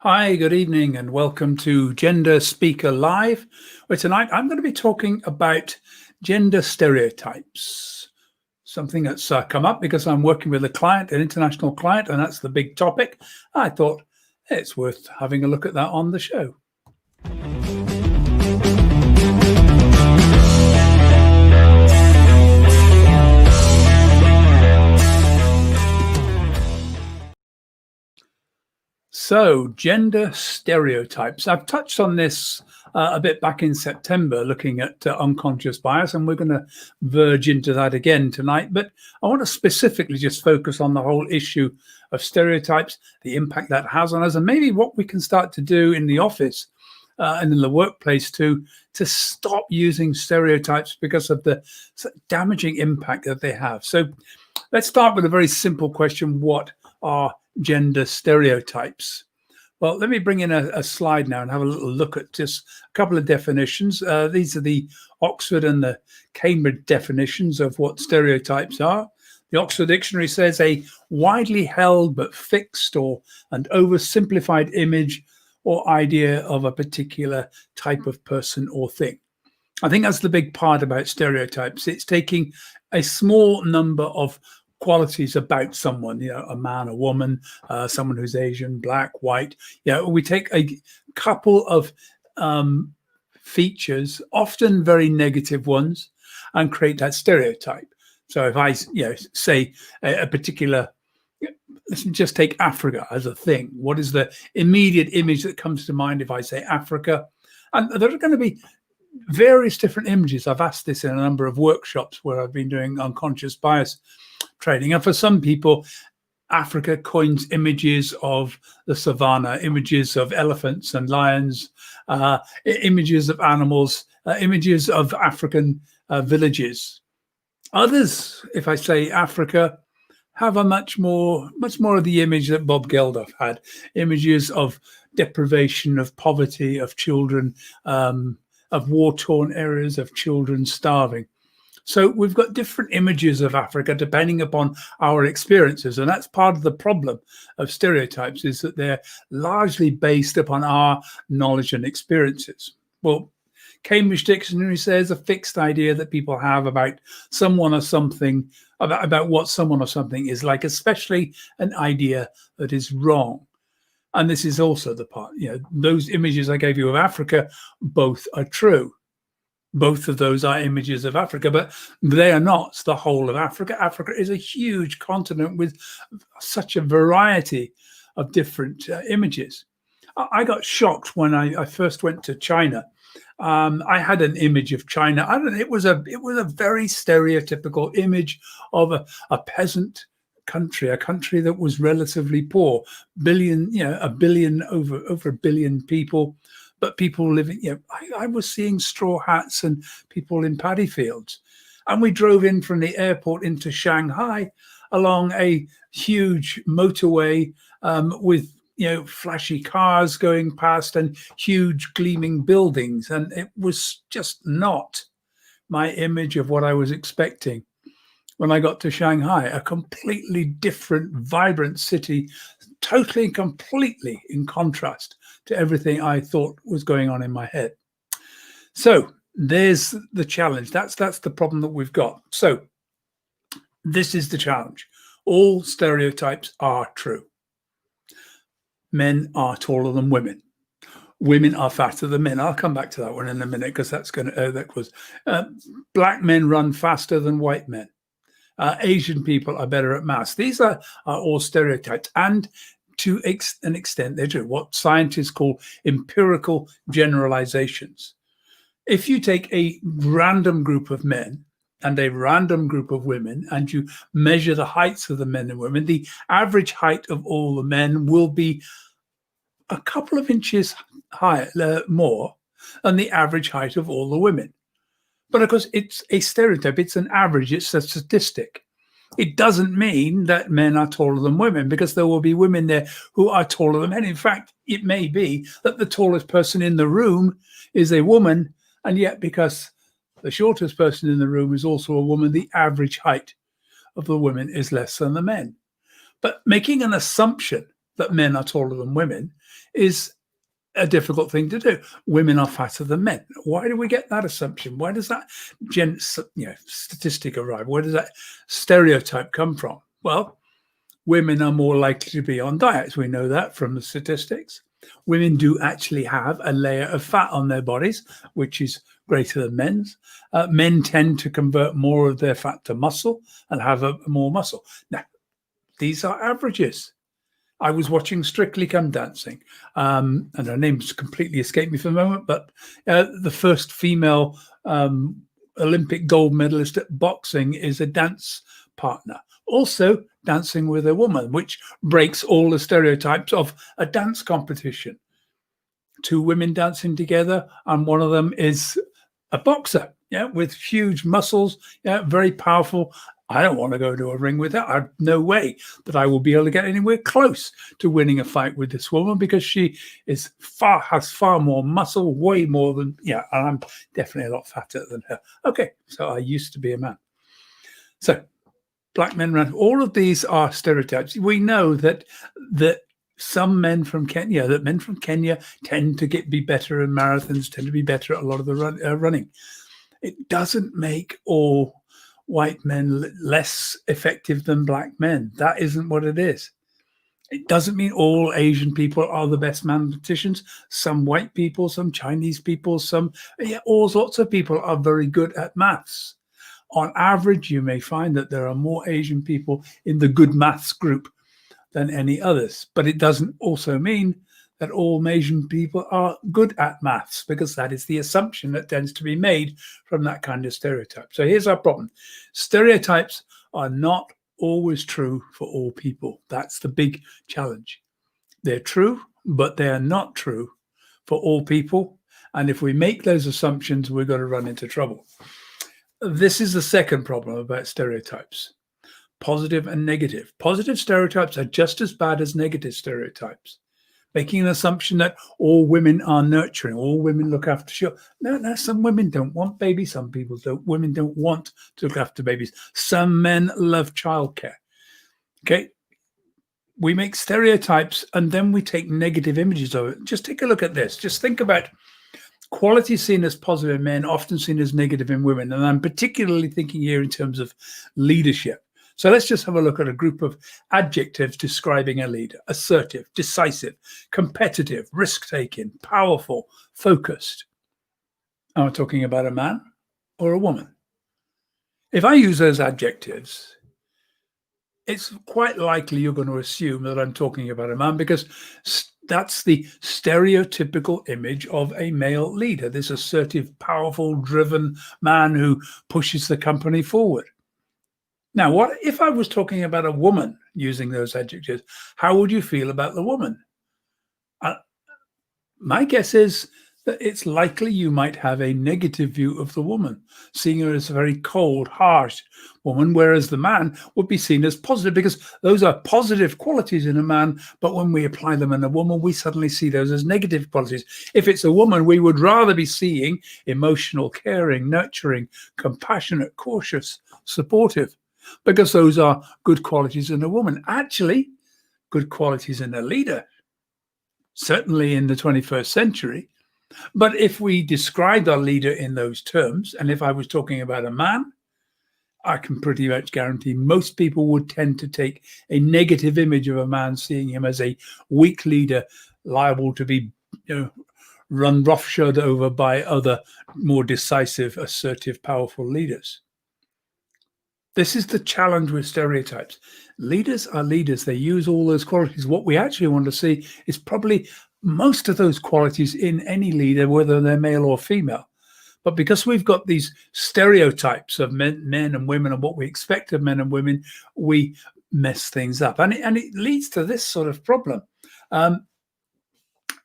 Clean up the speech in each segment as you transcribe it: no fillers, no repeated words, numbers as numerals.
Hi, good evening, and welcome to Gender Speaker Live, where tonight I'm going to be talking about gender stereotypes, something that's come up because I'm working with a client, an international client, and that's the big topic. I thought it's worth having a look at that on the show. So, gender stereotypes. I've touched on this a bit back in September, looking at unconscious bias, and we're going to verge into that again tonight. But I want to specifically just focus on the whole issue of stereotypes, the impact that has on us, and maybe what we can start to do in the office and in the workplace to stop using stereotypes because of the damaging impact that they have. So, let's start with a very simple question: what are gender stereotypes? Well, let me bring in a slide now and have a little look at just a couple of definitions. These are the Oxford and the Cambridge definitions of what stereotypes are. The Oxford Dictionary says a widely held but fixed and oversimplified image or idea of a particular type of person or thing. I think that's the big part about stereotypes. It's taking a small number of qualities about someone, a man, a woman, someone who's Asian, black, white. We take a couple of features, often very negative ones, and create that stereotype. So if I, say a particular, let's just take Africa as a thing. What is the immediate image that comes to mind if I say Africa? And there are going to be various different images. I've asked this in a number of workshops where I've been doing unconscious bias training. And for some people, Africa coins images of the savannah, images of elephants and lions, images of animals, images of African villages. Others, if I say Africa, have a much more of the image that Bob Geldof had, images of deprivation, of poverty, of children, of war-torn areas, of children starving. So we've got different images of Africa depending upon our experiences. And that's part of the problem of stereotypes, is that they're largely based upon our knowledge and experiences. Well, Cambridge Dictionary says a fixed idea that people have about someone or something, about what someone or something is like, especially an idea that is wrong. And this is also the part, those images I gave you of Africa, both are true. Both of those are images of Africa, but they are not the whole of Africa. Africa is a huge continent with such a variety of different images. I got shocked when I first went to China. I had an image of China. It was a very stereotypical image of a peasant country, a country that was relatively poor, over a billion people. But people living, I was seeing straw hats and people in paddy fields. And we drove in from the airport into Shanghai along a huge motorway with, flashy cars going past and huge gleaming buildings. And it was just not my image of what I was expecting. When I got to Shanghai, a completely different, vibrant city, totally and completely in contrast to everything I thought was going on in my head. So there's the challenge. That's the problem that we've got. So this is the challenge. All stereotypes are true. Men are taller than women. Women are fatter than men. I'll come back to that one in a minute because that's going to. Black men run faster than white men. Asian people are better at maths. These are all stereotypes, and to an extent they do what scientists call empirical generalizations. If you take a random group of men and a random group of women and you measure the heights of the men and women, the average height of all the men will be a couple of inches higher, more than the average height of all the women. But of course, it's a stereotype. It's an average. It's a statistic. It doesn't mean that men are taller than women, because there will be women there who are taller than men. In fact, it may be that the tallest person in the room is a woman, and yet because the shortest person in the room is also a woman, the average height of the women is less than the men. But making an assumption that men are taller than women is a difficult thing to do. Women are fatter than men. Why do we get that assumption? Why does that statistic arrive? Where does that stereotype come from? Well, women are more likely to be on diets. We know that from the statistics. Women do actually have a layer of fat on their bodies, which is greater than men's. Men tend to convert more of their fat to muscle and have more muscle. Now, these are averages. I was watching Strictly Come Dancing, and her name's completely escaped me for the moment, but the first female Olympic gold medalist at boxing is a dance partner. Also dancing with a woman, which breaks all the stereotypes of a dance competition. Two women dancing together, and one of them is a boxer, with huge muscles, very powerful. I don't want to go to a ring with her. I've no way that I will be able to get anywhere close to winning a fight with this woman, because she has far more muscle, way more than, and I'm definitely a lot fatter than her. Okay, so I used to be a man. So black men, all of these are stereotypes. We know that some men from Kenya, tend to be better in marathons, tend to be better at a lot of the running. It doesn't make all white men less effective than black men. That isn't what it is. It doesn't mean all Asian people are the best mathematicians. Some white people, some Chinese people, all sorts of people are very good at maths. On average, you may find that there are more Asian people in the good maths group than any others. But it doesn't also mean that all Asian people are good at maths, because that is the assumption that tends to be made from that kind of stereotype. So here's our problem. Stereotypes are not always true for all people. That's the big challenge. They're true, but they are not true for all people. And if we make those assumptions, we're going to run into trouble. This is the second problem about stereotypes: positive and negative. Positive stereotypes are just as bad as negative stereotypes. Making an assumption that all women are nurturing, all women look after children. No, some women don't want babies. Some people don't. Women don't want to look after babies. Some men love childcare. Okay. We make stereotypes and then we take negative images of it. Just take a look at this. Just think about qualities seen as positive in men, often seen as negative in women. And I'm particularly thinking here in terms of leadership. So let's just have a look at a group of adjectives describing a leader: assertive, decisive, competitive, risk-taking, powerful, focused. Am I talking about a man or a woman? If I use those adjectives, it's quite likely you're going to assume that I'm talking about a man, because that's the stereotypical image of a male leader, this assertive, powerful, driven man who pushes the company forward. Now, what if I was talking about a woman using those adjectives? How would you feel about the woman? My guess is that it's likely you might have a negative view of the woman, seeing her as a very cold, harsh woman, whereas the man would be seen as positive, because those are positive qualities in a man, but when we apply them in a woman, we suddenly see those as negative qualities. If it's a woman, we would rather be seeing emotional, caring, nurturing, compassionate, cautious, supportive, because those are good qualities in a woman. Actually, good qualities in a leader, certainly in the 21st century. But if we described our leader in those terms, and if I was talking about a man, I can pretty much guarantee most people would tend to take a negative image of a man, seeing him as a weak leader, liable to be run roughshod over by other more decisive, assertive, powerful leaders. This is the challenge with stereotypes. Leaders are leaders. They use all those qualities. What we actually want to see is probably most of those qualities in any leader, whether they're male or female. But because we've got these stereotypes of men and women and what we expect of men and women, we mess things up. And it leads to this sort of problem.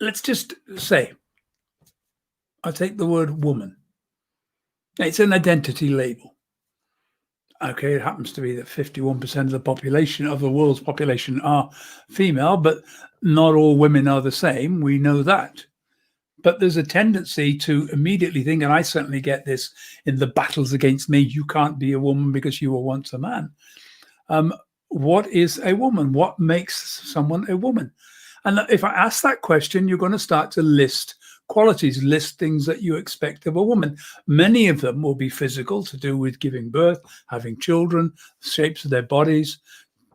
Let's just say, I take the word woman. It's an identity label. Okay, it happens to be that 51% of the population, of the world's population, are female, but not all women are the same. We know that. But there's a tendency to immediately think, and I certainly get this in the battles against me, you can't be a woman because you were once a man. what is a woman? What makes someone a woman? And if I ask that question, you're going to start to list qualities, list things that you expect of a woman. Many of them will be physical, to do with giving birth, having children, shapes of their bodies,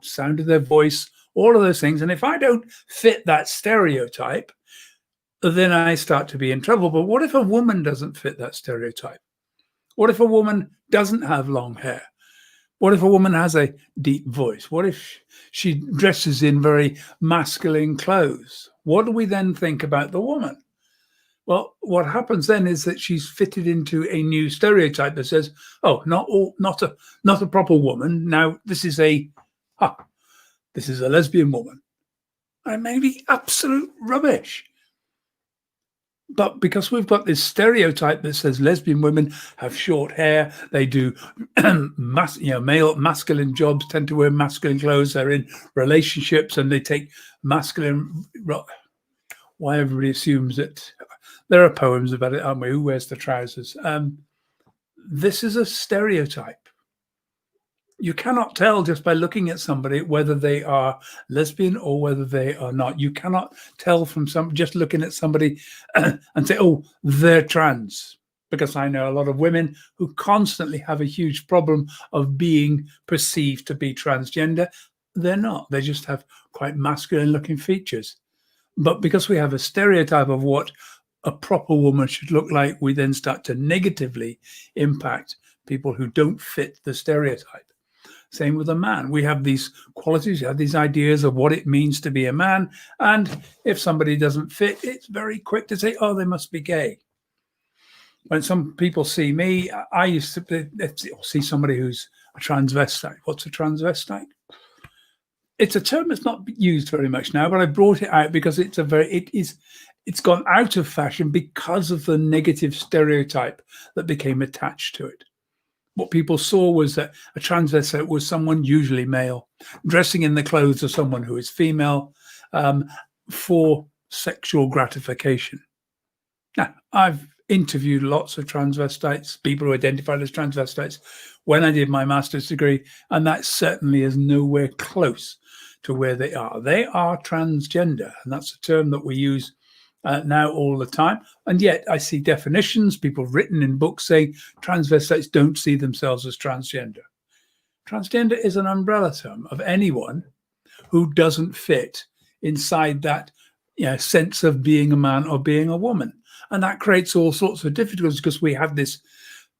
sound of their voice, all of those things. And if I don't fit that stereotype, then I start to be in trouble. But what if a woman doesn't fit that stereotype? What if a woman doesn't have long hair? What if a woman has a deep voice? What if she dresses in very masculine clothes? What do we then think about the woman? Well, what happens then is that she's fitted into a new stereotype that says, "Oh, not a proper woman. Now this is a lesbian woman." And maybe absolute rubbish. But because we've got this stereotype that says lesbian women have short hair, they do male masculine jobs, tend to wear masculine clothes, they're in relationships and they take masculine. Why everybody assumes that there are poems about it, aren't we? Who wears the trousers? This is a stereotype. You cannot tell just by looking at somebody whether they are lesbian or whether they are not. You cannot tell from just looking at somebody and say, "Oh, they're trans." Because I know a lot of women who constantly have a huge problem of being perceived to be transgender. They're not. They just have quite masculine looking features. But because we have a stereotype of what a proper woman should look like, we then start to negatively impact people who don't fit the stereotype. Same with a man. We have these qualities, we have these ideas of what it means to be a man. And if somebody doesn't fit, it's very quick to say, "Oh, they must be gay." When some people see me, I used to see somebody who's a transvestite. What's a transvestite? It's a term that's not used very much now, but I brought it out because it's gone out of fashion because of the negative stereotype that became attached to it. What people saw was that a transvestite was someone, usually male, dressing in the clothes of someone who is female for sexual gratification. Now, I've interviewed lots of transvestites, people who identified as transvestites, when I did my master's degree, and that certainly is nowhere close to where they are. They are transgender, and that's a term that we use now all the time. And yet I see definitions, people written in books saying transvestites don't see themselves as transgender. Transgender is an umbrella term of anyone who doesn't fit inside that sense of being a man or being a woman. And that creates all sorts of difficulties because we have this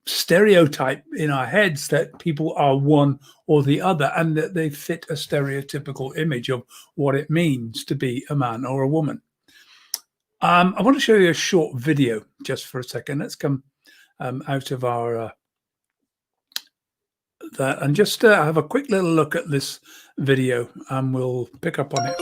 stereotype in our heads that people are one or the other and that they fit a stereotypical image of what it means to be a man or a woman. I want to show you a short video just for a second. Let's come out of our that and just have a quick little look at this video and we'll pick up on it.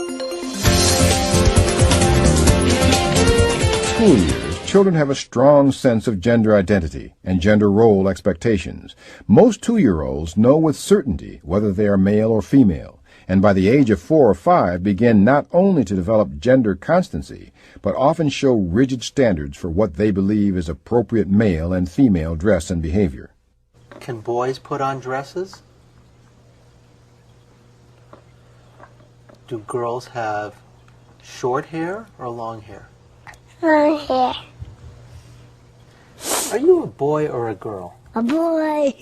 School years, children have a strong sense of gender identity and gender role expectations. Most 2-year-olds know with certainty whether they are male or female, and by the age of 4 or 5 begin not only to develop gender constancy, but often show rigid standards for what they believe is appropriate male and female dress and behavior. Can boys put on dresses? Do girls have short hair or long hair? Long hair. Are you a boy or a girl? A boy.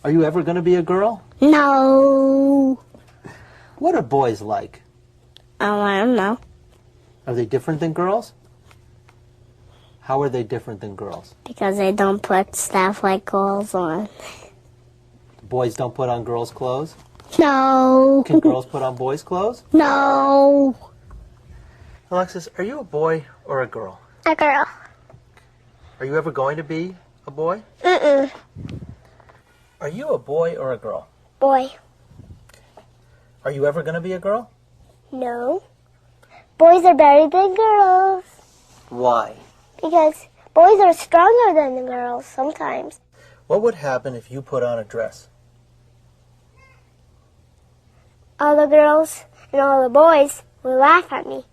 Are you ever going to be a girl? No. What are boys like? Oh, I don't know. Are they different than girls? How are they different than girls? Because they don't put stuff like girls on. Boys don't put on girls' clothes? No. Can girls put on boys' clothes? No. Alexis, are you a boy or a girl? A girl. Are you ever going to be a boy? Mm-mm. Are you a boy or a girl? Boy. Are you ever going to be a girl? No. Boys are better than girls. Why? Because boys are stronger than the girls sometimes. What would happen if you put on a dress? All the girls and all the boys will laugh at me.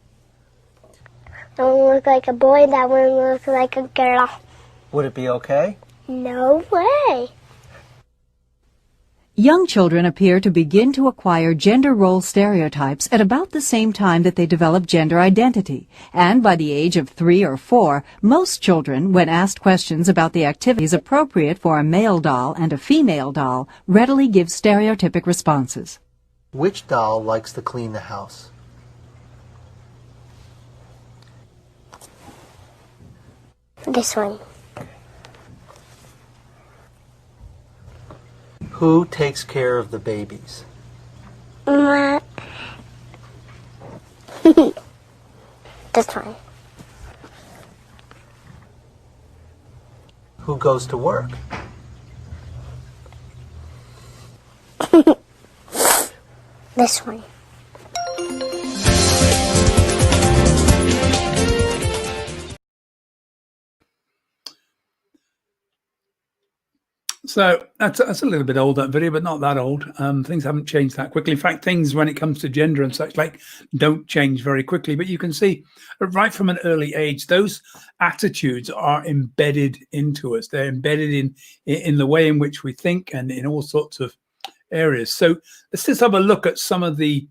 That one look like a boy, that one look like a girl. Would it be okay? No way. Young children appear to begin to acquire gender role stereotypes at about the same time that they develop gender identity, and by the age of 3 or 4, most children, when asked questions about the activities appropriate for a male doll and a female doll, readily give stereotypic responses. Which doll likes to clean the house? This one. Who takes care of the babies? This one. Who goes to work? This one. So that's a little bit old, that video, but not that old. Things haven't changed that quickly. In fact, things when it comes to gender and such like don't change very quickly. But you can see right from an early age, those attitudes are embedded into us. They're embedded in the way in which we think and in all sorts of areas. So let's just have a look at some of the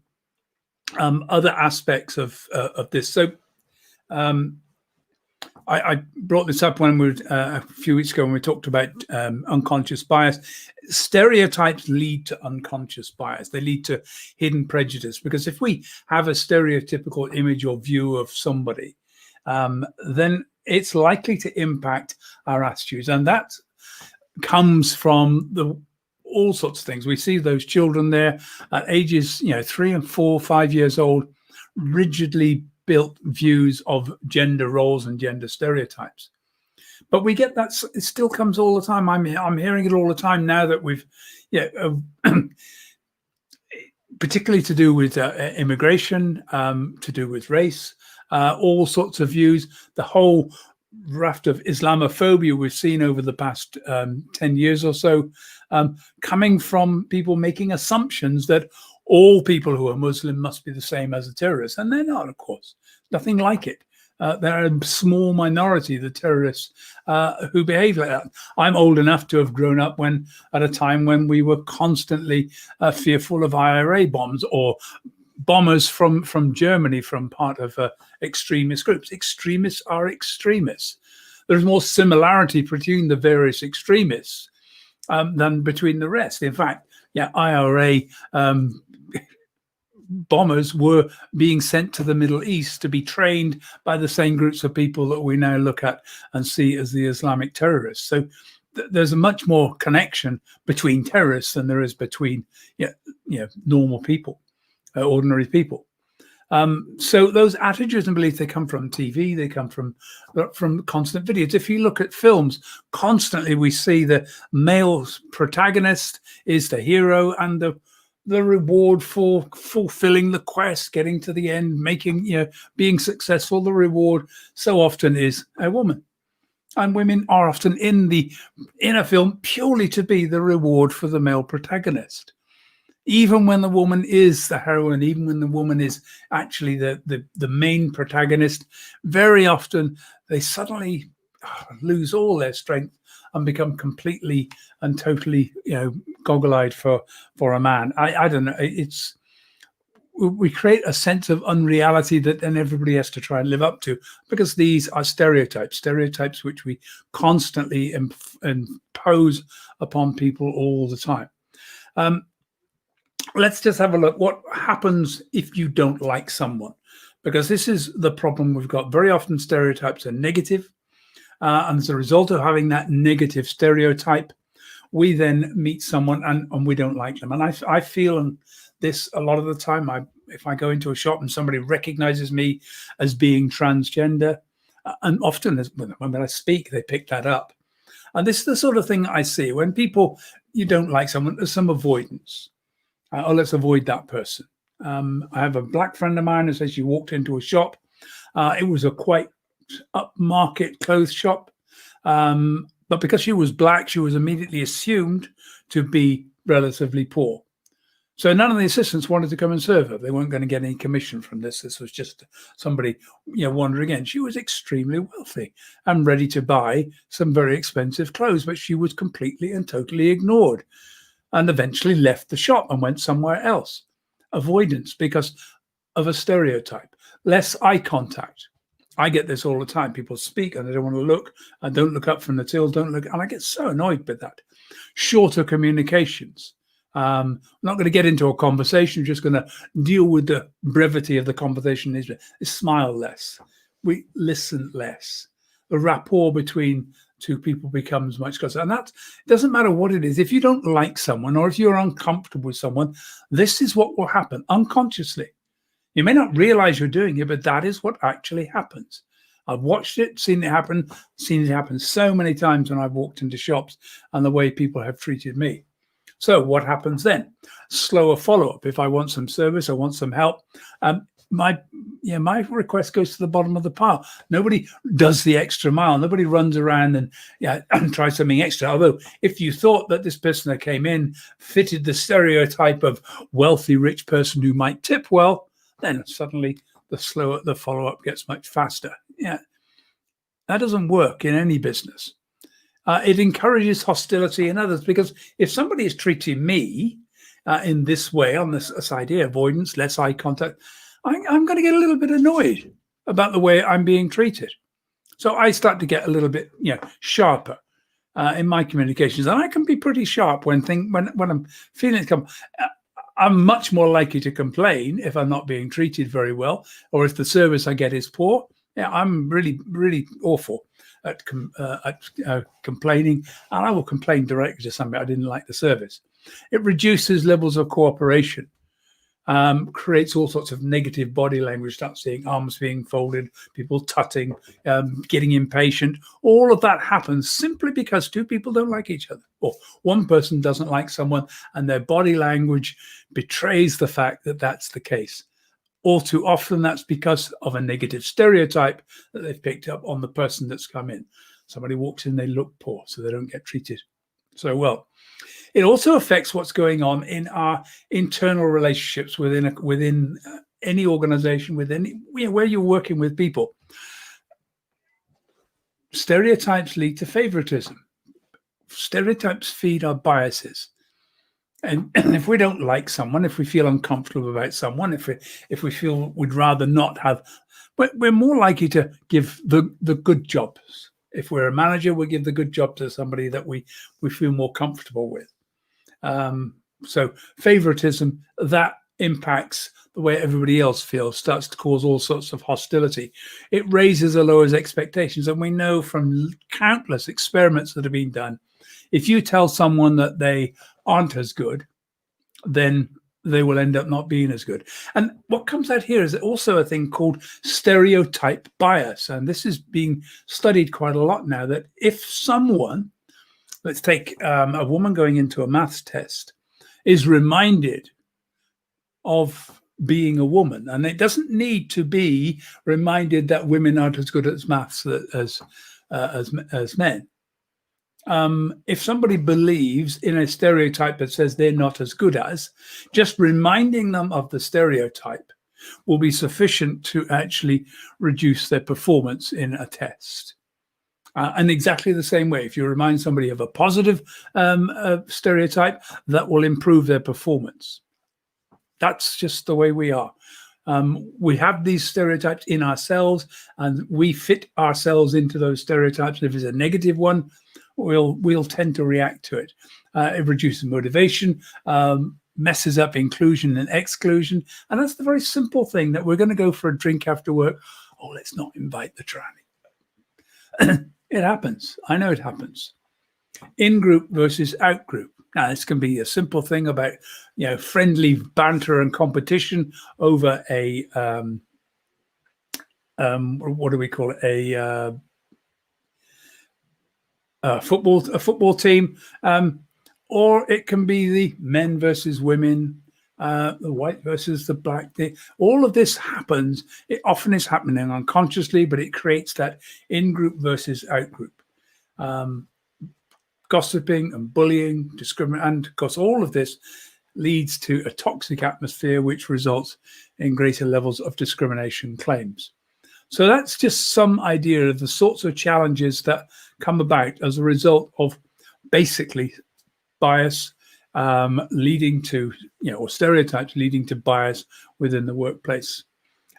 other aspects of this. So I brought this up when we were a few weeks ago when we talked about unconscious bias. Stereotypes lead to unconscious bias. They lead to hidden prejudice, because if we have a stereotypical image or view of somebody, then it's likely to impact our attitudes, and that comes from all sorts of things. We see those children there at ages 3 and 4, 5 years old, rigidly built views of gender roles and gender stereotypes. But we get that, it still comes all the time. I'm hearing it all the time now that we've, particularly to do with immigration, to do with race, all sorts of views, the whole raft of Islamophobia we've seen over the past 10 years or so, coming from people making assumptions that all people who are Muslim must be the same as a terrorist. And they're not, of course. Nothing like it. They're a small minority, the terrorists who behave like that. I'm old enough to have grown up at a time when we were constantly fearful of IRA bombs or bombers from Germany, from part of extremist groups. Extremists are extremists. There's more similarity between the various extremists than between the rest. In fact, IRA bombers were being sent to the Middle East to be trained by the same groups of people that we now look at and see as the Islamic terrorists. So there's a much more connection between terrorists than there is between normal people, ordinary people. So those attitudes and beliefs, they come from TV, they come from constant videos. If you look at films, constantly we see the male protagonist is the hero, and the reward for fulfilling the quest, getting to the end, being successful, the reward so often is a woman. And women are often in a film purely to be the reward for the male protagonist. Even when the woman is the heroine, even when the woman is actually the main protagonist, very often they suddenly lose all their strength and become completely and totally, goggle-eyed for a man. I don't know. We create a sense of unreality that then everybody has to try and live up to, because these are stereotypes which we constantly impose upon people all the time. Let's just have a look. What happens if you don't like someone? Because this is the problem we've got. Very often stereotypes are negative. And as a result of having that negative stereotype, we then meet someone and we don't like them. And I feel this a lot of the time. If I go into a shop and somebody recognizes me as being transgender, and often when I speak, they pick that up. And this is the sort of thing I see when you don't like someone, there's some avoidance. Let's avoid that person. I have a black friend of mine who says she walked into a shop. It was a quite upmarket clothes shop. But because she was black, she was immediately assumed to be relatively poor. So none of the assistants wanted to come and serve her. They weren't going to get any commission from this. This was just somebody, wandering in. She was extremely wealthy and ready to buy some very expensive clothes, but she was completely and totally ignored. and eventually left the shop and went somewhere else. Avoidance because of a stereotype. Less eye contact. I get this all the time. People speak and they don't want to look, and don't look up from the till, don't look, and I get so annoyed with that. Shorter communications. I'm not going to get into a conversation, just going to deal with the brevity of the conversation. Is smile less. We listen less. The rapport between two people becomes much closer. And that doesn't matter what it is. If you don't like someone or if you're uncomfortable with someone, this is what will happen unconsciously. You may not realize you're doing it, but that is what actually happens. I've watched it, seen it happen so many times when I've walked into shops and the way people have treated me. So what happens then? Slower follow-up. If I want some service, I want some help. My request goes to the bottom of the pile. Nobody does the extra mile. Nobody runs around and tries something extra. Although if you thought that this person that came in fitted the stereotype of wealthy, rich person who might tip well, then suddenly the follow-up gets much faster. Yeah, that doesn't work in any business. It encourages hostility in others, because if somebody is treating me in this way, on this idea, avoidance, less eye contact, I'm going to get a little bit annoyed about the way I'm being treated. So I start to get a little bit, sharper in my communications, and I can be pretty sharp when I'm feeling it come. I'm much more likely to complain if I'm not being treated very well, or if the service I get is poor. Yeah, I'm really, really awful at complaining, and I will complain directly to somebody I didn't like the service. It reduces levels of cooperation, creates all sorts of negative body language. Start seeing arms being folded, people tutting, getting impatient. All of that happens simply because two people don't like each other, or one person doesn't like someone, and their body language betrays the fact that that's the case. All too often, that's because of a negative stereotype that they've picked up on the person that's come in. Somebody walks in, they look poor, so they don't get treated so well. It also affects what's going on in our internal relationships within any organization, where you're working with people. Stereotypes lead to favoritism. Stereotypes feed our biases. And if we don't like someone, if we feel uncomfortable about someone, if we feel we'd rather not have, we're more likely to give the good jobs. If we're a manager, we give the good job to somebody that we feel more comfortable with. So favoritism, that impacts the way everybody else feels, starts to cause all sorts of hostility. It raises or lowers expectations. And we know from countless experiments that have been done, if you tell someone that they aren't as good, then they will end up not being as good. And what comes out here is also a thing called stereotype bias. And this is being studied quite a lot now, that if someone, let's take a woman going into a maths test, is reminded of being a woman, and it doesn't need to be reminded that women aren't as good at maths as men. If somebody believes in a stereotype that says they're not as good as, just reminding them of the stereotype will be sufficient to actually reduce their performance in a test. And exactly the same way, if you remind somebody of a positive stereotype, that will improve their performance. That's just the way we are. We have these stereotypes in ourselves, and we fit ourselves into those stereotypes. If it's a negative one, we'll tend to react to it. It reduces motivation, messes up inclusion and exclusion. And that's the very simple thing that we're going to go for a drink after work. Oh, let's not invite the tranny. It happens. I know it happens. In-group versus out-group. Now, this can be a simple thing about, friendly banter and competition over a, what do we call it? A football team, or it can be the men versus women, the white versus the black. All of this happens. It often is happening unconsciously, but it creates that in-group versus out-group. Gossiping and bullying, discrimination, and of course, all of this leads to a toxic atmosphere, which results in greater levels of discrimination claims. So that's just some idea of the sorts of challenges that come about as a result of basically bias, leading to, or stereotypes leading to bias within the workplace.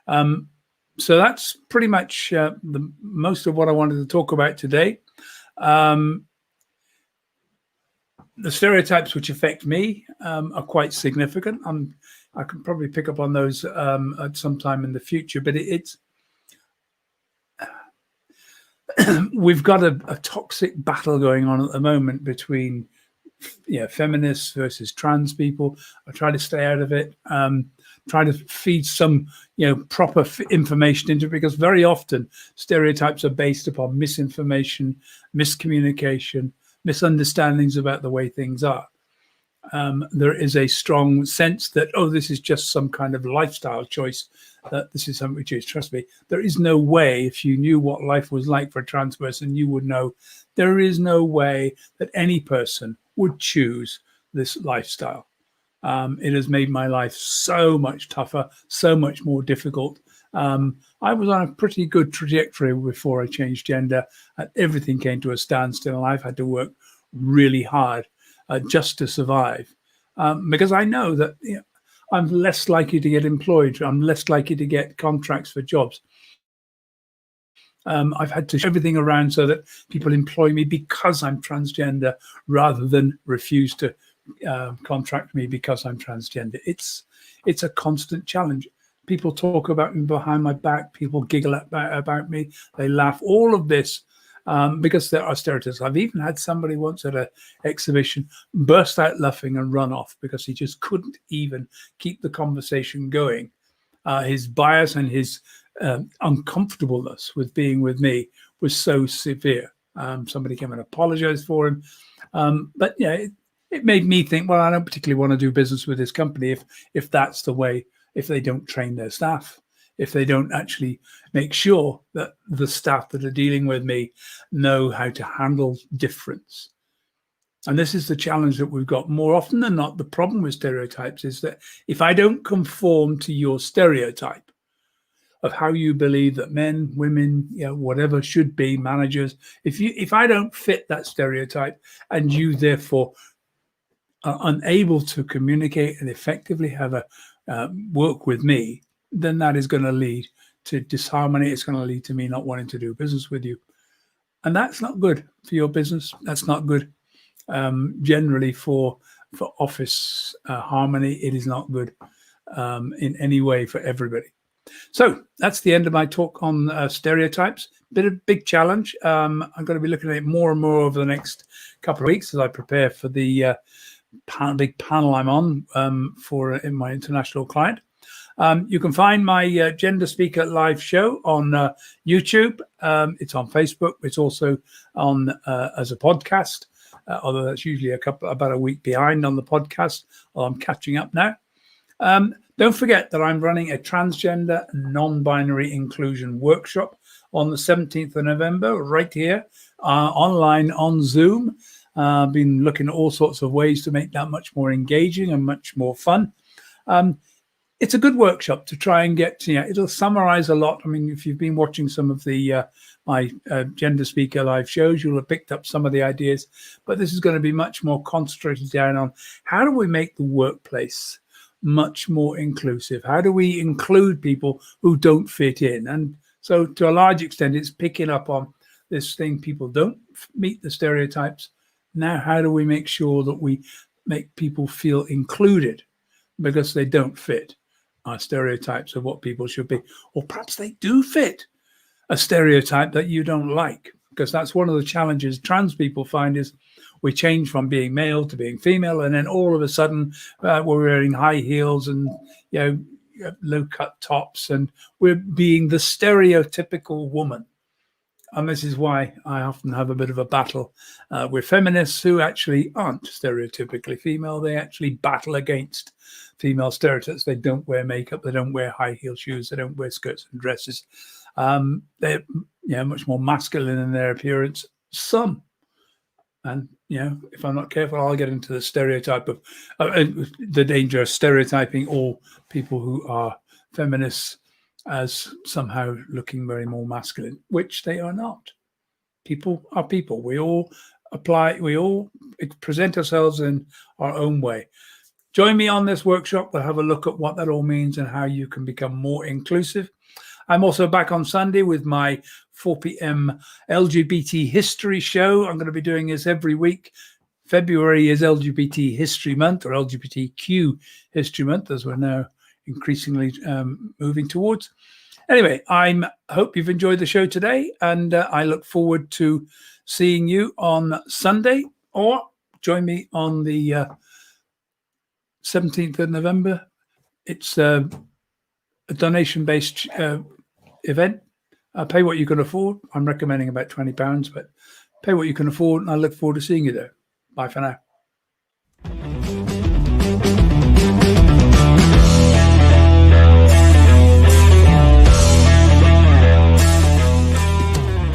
So that's pretty much the most of what I wanted to talk about today. The stereotypes which affect me are quite significant. I can probably pick up on those at some time in the future, but it's we've got a toxic battle going on at the moment between feminists versus trans people. I try to stay out of it. Try to feed some proper information into it, because very often stereotypes are based upon misinformation, miscommunication, misunderstandings about the way things are. There is a strong sense that, this is just some kind of lifestyle choice, that this is something we choose. Trust me, there is no way, if you knew what life was like for a trans person, you would know there is no way that any person would choose this lifestyle. It has made my life so much tougher, so much more difficult. I was on a pretty good trajectory before I changed gender, and everything came to a standstill. I've had to work really hard just to survive, because I know that I'm less likely to get employed. I'm less likely to get contracts for jobs. I've had to shift everything around so that people employ me because I'm transgender, rather than refuse to contract me because I'm transgender. It's a constant challenge. People talk about me behind my back. People giggle about me. They laugh. All of this because there are stereotypes. I've even had somebody once at an exhibition burst out laughing and run off because he just couldn't even keep the conversation going. His bias and his uncomfortableness with being with me was so severe. Somebody came and apologized for him. But it made me think, well, I don't particularly want to do business with this company if that's the way, if they don't train their staff, if they don't actually make sure that the staff that are dealing with me know how to handle difference. And this is the challenge that we've got more often than not. The problem with stereotypes is that if I don't conform to your stereotype of how you believe that men, women, whatever should be, managers, if I don't fit that stereotype, and you therefore are unable to communicate and effectively have a work with me, then that is going to lead to disharmony. It's going to lead to me not wanting to do business with you. And that's not good for your business. That's not good generally for office harmony. It is not good in any way for everybody. So that's the end of my talk on stereotypes. Big challenge. I'm going to be looking at it more and more over the next couple of weeks as I prepare for the big panel I'm on for my international client. You can find my Gender Speaker live show on YouTube. It's on Facebook. It's also on as a podcast, although that's usually about a week behind on the podcast. Well, I'm catching up now. Don't forget that I'm running a transgender non-binary inclusion workshop on the 17th of November, right here, online on Zoom. I've been looking at all sorts of ways to make that much more engaging and much more fun. It's a good workshop to try and get, it'll summarize a lot. I mean, if you've been watching some of the my Gender Speaker live shows, you'll have picked up some of the ideas, but this is going to be much more concentrated down on how do we make the workplace much more inclusive? How do we include people who don't fit in? And so to a large extent, it's picking up on this thing. People don't meet the stereotypes. Now, how do we make sure that we make people feel included because they don't fit our stereotypes of what people should be? Or perhaps they do fit a stereotype that you don't like, because that's one of the challenges trans people find is we change from being male to being female, and then all of a sudden we're wearing high heels and low-cut tops, and we're being the stereotypical woman. And this is why I often have a bit of a battle with feminists who actually aren't stereotypically female. They actually battle against female stereotypes. They don't wear makeup. They don't wear high heel shoes. They don't wear skirts and dresses. They're much more masculine in their appearance. Some. And, if I'm not careful, I'll get into the stereotype of the danger of stereotyping all people who are feminists as somehow looking very more masculine, which they are not. People are people. We all apply, we all present ourselves in our own way. Join me on this workshop. We'll have a look at what that all means and how you can become more inclusive. I'm also back on Sunday with my 4 p.m. LGBT history show. I'm going to be doing this every week. February is LGBT History Month, or LGBTQ History Month, as we're now increasingly moving towards. Anyway, I hope you've enjoyed the show today, and I look forward to seeing you on Sunday, or join me on the 17th of November. It's a donation-based event. Pay what you can afford. I'm recommending about £20, but pay what you can afford, and I look forward to seeing you there. Bye for now.